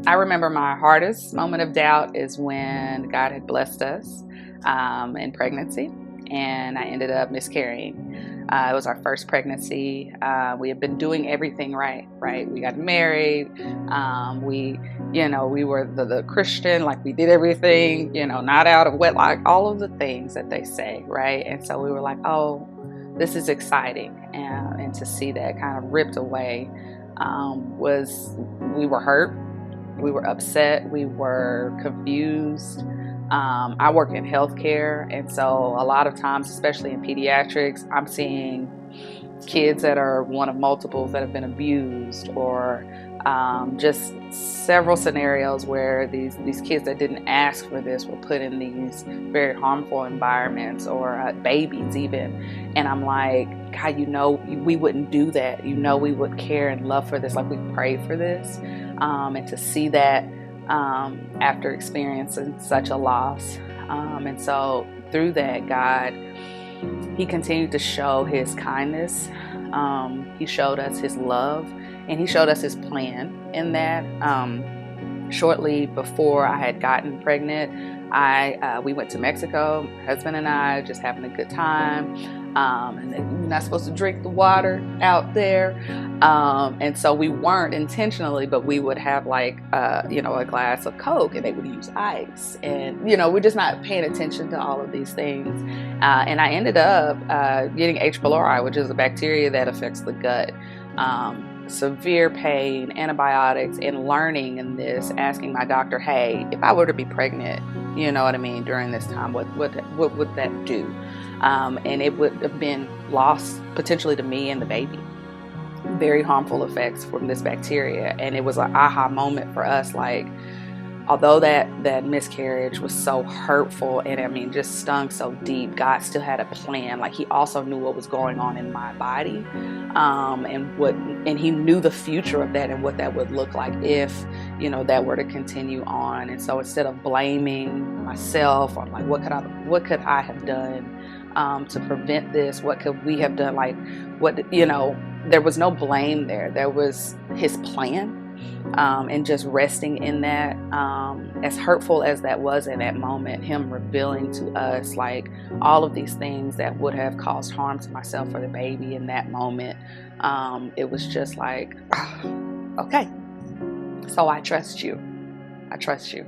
I remember my hardest moment of doubt is when God had blessed us in pregnancy, and I ended up miscarrying. It was our first pregnancy. We had been doing everything right, right? We got married. We were the Christian, like we did everything, not out of wedlock, all of the things that they say, right? And so we were like, oh, this is exciting. And to see that kind of ripped away we were hurt, we were upset, we were confused. I work in healthcare, and so a lot of times, especially in pediatrics, I'm seeing kids that are one of multiples that have been abused, or just several scenarios where these kids that didn't ask for this were put in these very harmful environments, or babies even. And I'm like, God, we wouldn't do that. We would care and love for this, like we prayed for this. And to see that after experiencing such a loss. And so through that, God, He continued to show His kindness. He showed us His love, and He showed us His plan in that. Shortly before I had gotten pregnant, we went to Mexico, my husband and I, just having a good time. And then you're not supposed to drink the water out there. And so we weren't intentionally, but we would have a glass of Coke, and they would use ice. And, we're just not paying attention to all of these things. And I ended up getting H. pylori, which is a bacteria that affects the gut. Severe pain, antibiotics, and learning in this, asking my doctor, hey, if I were to be pregnant, during this time, what would that do? And it would have been loss potentially to me and the baby. Very harmful effects from this bacteria. And it was an aha moment for us, like, although that miscarriage was so hurtful and just stung so deep, God still had a plan. Like, He also knew what was going on in my body, and He knew the future of that and what that would look like if that were to continue on. And so instead of blaming myself on like what could I have done to prevent this, what could we have done, there was no blame there. There was His plan. And just resting in that, as hurtful as that was in that moment, Him revealing to us like all of these things that would have caused harm to myself or the baby in that moment. It was just like, okay, so I trust you. I trust you.